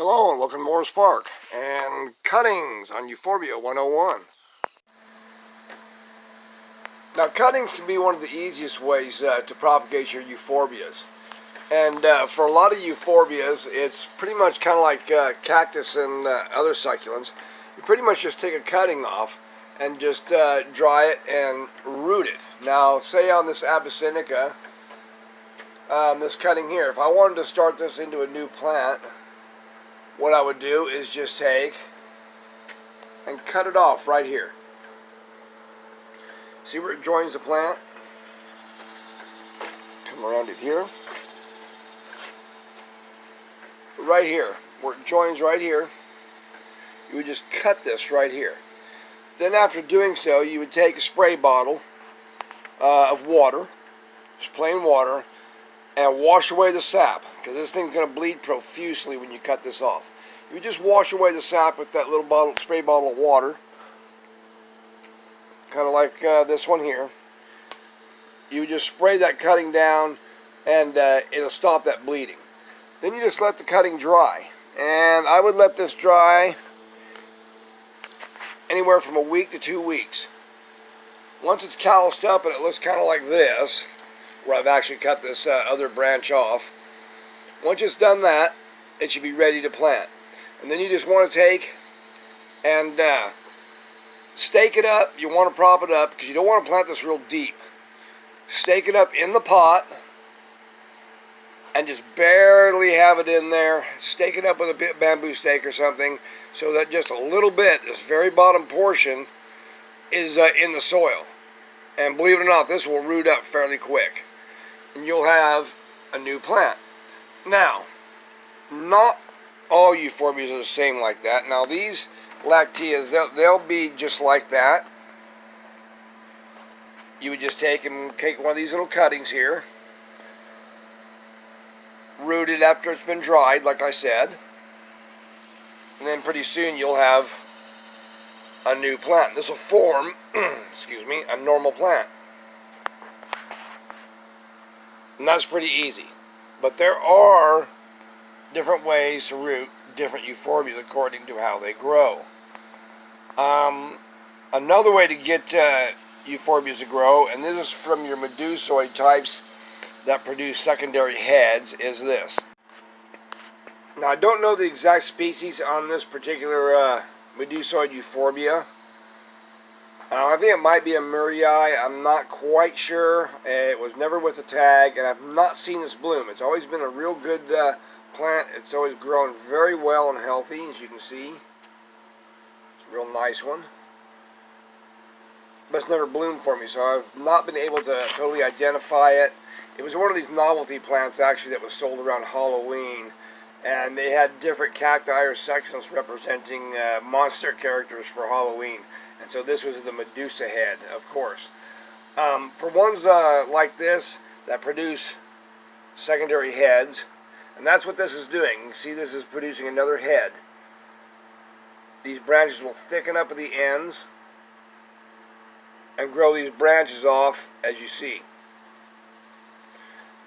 Hello and welcome to Morris Park and cuttings on Euphorbia 101. Now cuttings can be one of the easiest ways to propagate your euphorbias. And for a lot of euphorbias, it's pretty much kind of like cactus and other succulents. You pretty much just take a cutting off and just dry it and root it. Now say on this Abyssinica, this cutting here, if I wanted to start this into a new plant, what I would do is just take and cut it off right here. See where it joins the plant? Come around it here. Right here, where it joins right here, you would just cut this right here. Then after doing so, you would take a spray bottle of water, just plain water, and wash away the sap, because this thing's going to bleed profusely when you cut this off. You just wash away the sap with that little spray bottle of water, kind of like this one here. You just spray that cutting down, and it'll stop that bleeding. Then you just let the cutting dry, and I would let this dry anywhere from a week to 2 weeks. Once it's calloused up and it looks kind of like this, where I've actually cut this other branch off. Once it's done that, it should be ready to plant. And then you just want to take and stake it up. You want to prop it up because you don't want to plant this real deep. Stake it up in the pot and just barely have it in there. Stake it up with a bamboo stake or something so that just a little bit, this very bottom portion, is in the soil. And believe it or not, this will root up fairly quick. And you'll have a new plant. Now, not all euphorbias are the same like that. Now these lacteas, they'll be just like that. You would just take one of these little cuttings here, root it after it's been dried, like I said, and then pretty soon you'll have a new plant. This will form, excuse me, a normal plant. And that's pretty easy. But there are different ways to root different euphorbias according to how they grow. Another way to get euphorbias to grow, and this is from your medusoid types that produce secondary heads, is this. Now I don't know the exact species on this particular medusoid euphorbia. I think it might be a Murray. I'm not quite sure. It was never with a tag, and I've not seen this bloom. It's always been a real good plant. It's always grown very well and healthy, as you can see. It's a real nice one. But it's never bloomed for me, so I've not been able to totally identify it. It was one of these novelty plants, actually, that was sold around Halloween. And they had different cacti or sections representing monster characters for Halloween. And so this was the Medusa head, of course. For ones like this that produce secondary heads, and that's what this is doing. You see this is producing another head. These branches will thicken up at the ends and grow these branches off, as you see.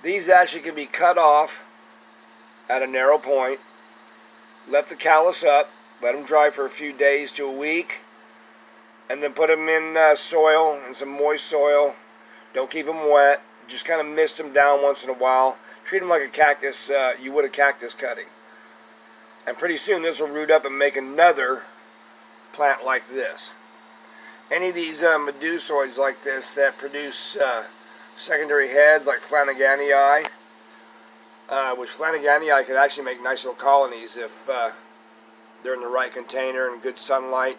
These actually can be cut off at a narrow point, let the callus up, let them dry for a few days to a week, and then put them in soil, in some moist soil. Don't keep them wet. Just kind of mist them down once in a while. Treat them like a cactus, you would a cactus cutting. And pretty soon this will root up and make another plant like this. Any of these medusoids like this that produce secondary heads, like Flanaganii, which Flanaganii could actually make nice little colonies if they're in the right container and good sunlight,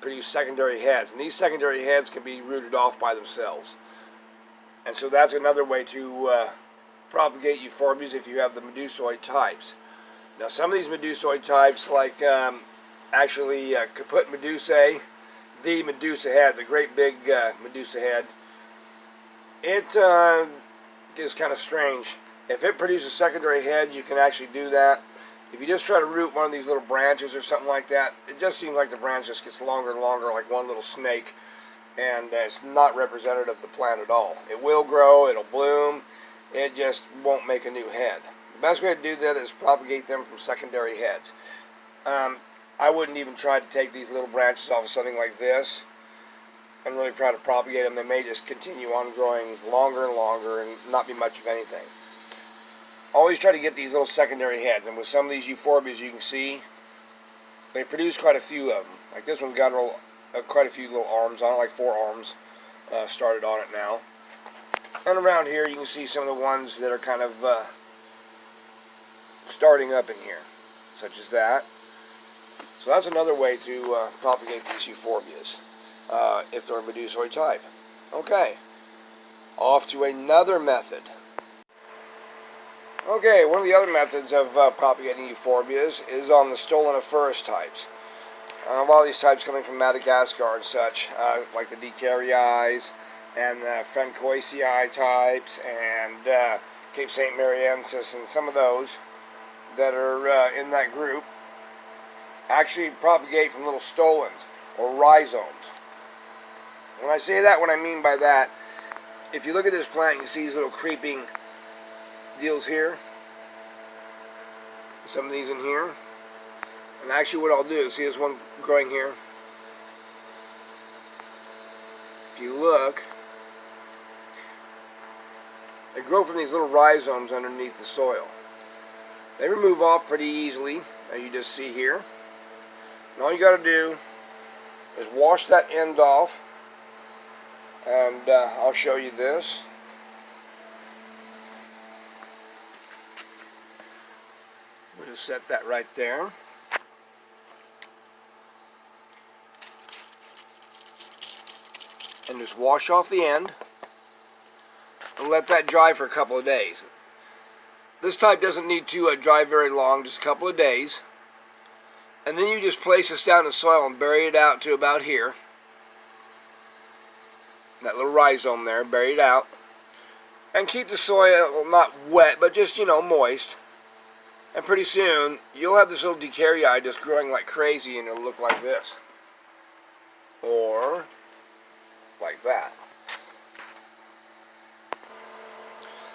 produce secondary heads. And these secondary heads can be rooted off by themselves. And so that's another way to propagate euphorbias if you have the medusoid types. Now some of these medusoid types, like actually Caput Medusae, the Medusa head, the great big Medusa head, it is kind of strange. If it produces secondary heads, you can actually do that. If you just try to root one of these little branches or something like that, it just seems like the branch just gets longer and longer, like one little snake, and it's not representative of the plant at all. It will grow, it'll bloom, it just won't make a new head. best way to do that is propagate them from secondary heads. I wouldn't even try to take these little branches off of something like this and really try to propagate them. They may just continue on growing longer and longer and not be much of anything. Always try to get these little secondary heads, and with some of these euphorbias you can see they produce quite a few of them. Like this one's got quite a few little arms on it, like 4 arms started on it now. And around here you can see some of the ones that are kind of starting up in here, such as that. So that's another way to propagate these euphorbias if they're a medusoid type. Okay, off to another method. Okay, one of the other methods of propagating euphorbias is on the stoloniferous types. A lot of these types coming from Madagascar and such, like the Dicarii and the Francoisii types and Cape St. Mariensis, and some of those that are in that group actually propagate from little stolons or rhizomes. When I say that, what I mean by that, if you look at this plant, you see these little creeping deals here, some of these in here, and actually what I'll do, see this one growing here, if you look, they grow from these little rhizomes underneath the soil. They remove off pretty easily, as you just see here, and all you got to do is wash that end off, and I'll show you this. We'll just set that right there. And just wash off the end and let that dry for a couple of days. This type doesn't need to dry very long, just a couple of days. And then you just place this down in the soil and bury it out to about here. That little rhizome there, bury it out. And keep the soil not wet, but just, moist. And pretty soon, you'll have this little Dicarii just growing like crazy, and it'll look like this. Or like that.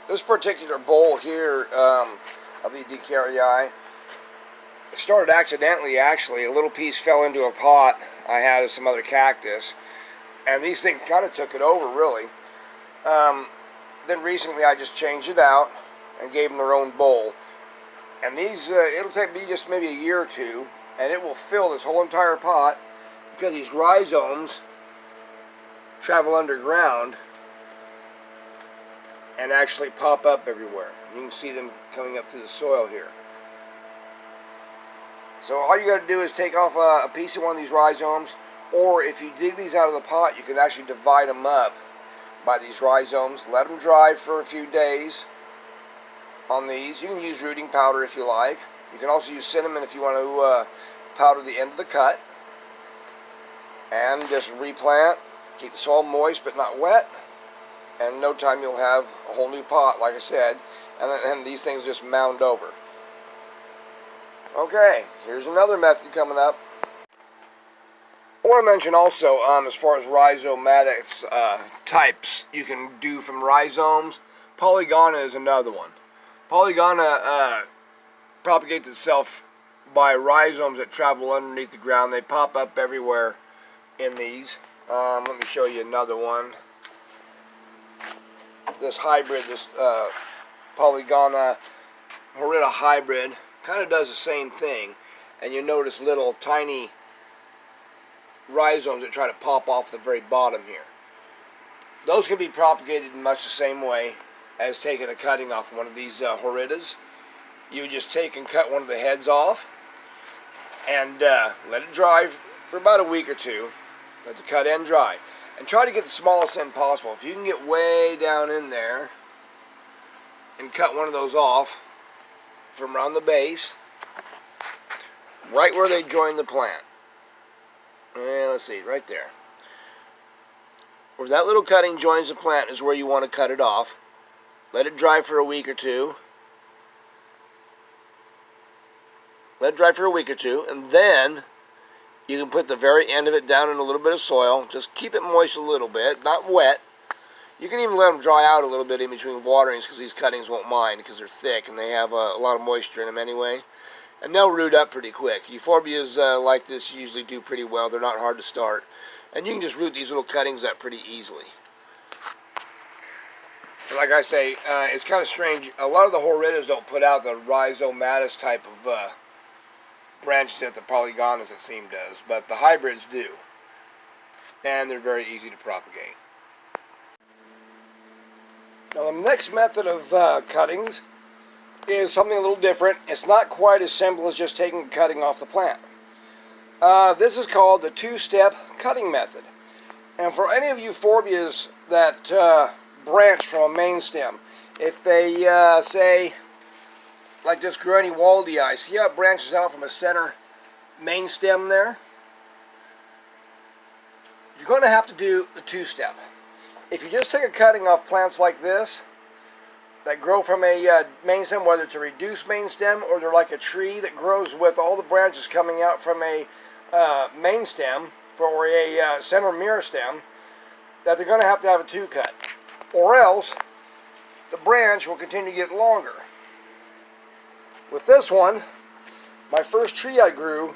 This particular bowl here of these Dicarii started accidentally, actually. A little piece fell into a pot I had of some other cactus, and these things kind of took it over, really. Then recently I just changed it out and gave them their own bowl. And these, it'll take me just maybe a year or two, and it will fill this whole entire pot, because these rhizomes travel underground and actually pop up everywhere. You can see them coming up through the soil here. So all you got to do is take off a piece of one of these rhizomes, or if you dig these out of the pot, you can actually divide them up by these rhizomes. Let them dry for a few days on these. You can use rooting powder if you like. You can also use cinnamon if you want to powder the end of the cut. And just replant. Keep the soil moist but not wet. And in no time you'll have a whole new pot, like I said. And these things just mound over. Okay, here's another method coming up. I want to mention also, as far as rhizomatics types you can do from rhizomes, Polygona is another one. Polygona propagates itself by rhizomes that travel underneath the ground. They pop up everywhere in these. Let me show you another one. This hybrid, this Polygona horrida hybrid, kind of does the same thing. And you notice little tiny rhizomes that try to pop off the very bottom here. Those can be propagated in much the same way as taking a cutting off one of these horridas. You would just take and cut one of the heads off and let it dry for about a week or two. Let the cut end dry. And try to get the smallest end possible. If you can get way down in there and cut one of those off from around the base, right where they join the plant. And let's see, right there. Where that little cutting joins the plant is where you want to cut it off. Let it dry for a week or two. Let it dry for a week or two, and then you can put the very end of it down in a little bit of soil. Just keep it moist a little bit, not wet. You can even let them dry out a little bit in between waterings because these cuttings won't mind because they're thick and they have a lot of moisture in them anyway. And they'll root up pretty quick. Euphorbias like this usually do pretty well. They're not hard to start. And you can just root these little cuttings up pretty easily. And like I say, it's kind of strange. A lot of the horridas don't put out the rhizomatous type of branches that the Polygonas, it seems, does. But the hybrids do. And they're very easy to propagate. Now the next method of cuttings is something a little different. It's not quite as simple as just taking a cutting off the plant. This is called the two-step cutting method. And for any of euphorbias that branch from a main stem, if they say, like this Granny Waldii, see how it branches out from a center main stem there? You're going to have to do the two-step. If you just take a cutting off plants like this that grow from a main stem, whether it's a reduced main stem or they're like a tree that grows with all the branches coming out from a main stem or a center mirror stem, that they're going to have a two-cut. Or else the branch will continue to get longer. With this one, my first tree I grew,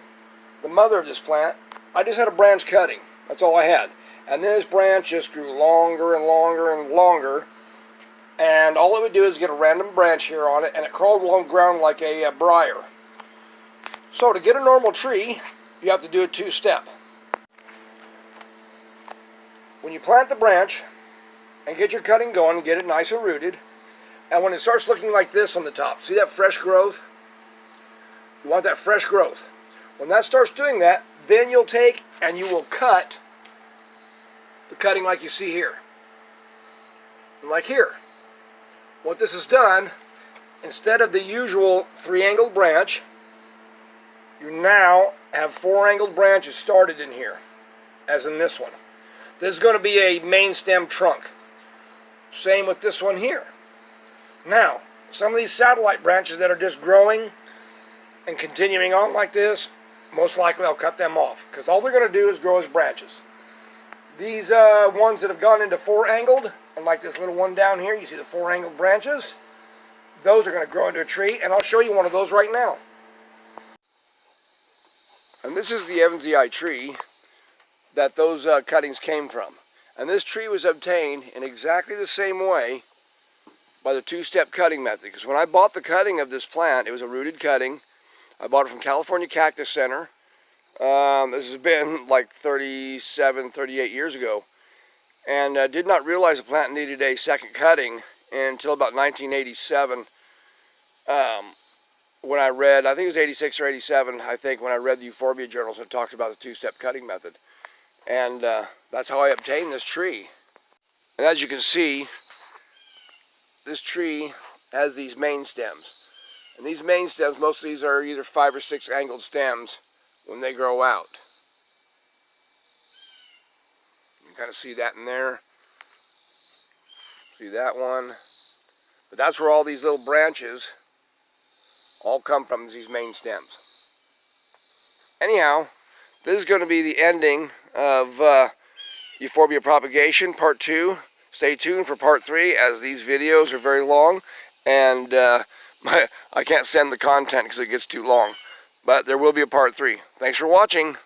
the mother of this plant, I just had a branch cutting. That's all I had. And this branch just grew longer and longer and longer. And all it would do is get a random branch here on it, and it crawled along the ground like a briar. So to get a normal tree, you have to do a two-step. When you plant the branch and get your cutting going and get it nice and rooted, and when it starts looking like this on the top, see that fresh growth? You want that fresh growth. When that starts doing that, then you'll take and you will cut the cutting like you see here. And like here. What this has done, instead of the usual three-angled branch, you now have four-angled branches started in here, as in this one. This is going to be a main stem trunk. Same with this one here. Now, some of these satellite branches that are just growing and continuing on like this, most likely I'll cut them off, because all they're going to do is grow as branches. These ones that have gone into four-angled, and like this little one down here, you see the four-angled branches, those are going to grow into a tree, and I'll show you one of those right now. And this is the Mti Tree that those cuttings came from. And this tree was obtained in exactly the same way by the two-step cutting method. Because when I bought the cutting of this plant, it was a rooted cutting. I bought it from California Cactus Center. This has been like 37, 38 years ago. And did not realize the plant needed a second cutting until about 1987. When I read, I think it was 86 or 87, I think, when I read the Euphorbia journals that talked about the two-step cutting method. And that's how I obtained this tree. And as you can see, this tree has these main stems. And these main stems, most of these are either 5 or 6 angled stems when they grow out. You can kind of see that in there. See that one. But that's where all these little branches all come from, these main stems. Anyhow, this is going to be the ending of Euphorbia propagation, part 2. Stay tuned for part 3, as these videos are very long, and I can't send the content because it gets too long. But there will be a part 3. Thanks for watching.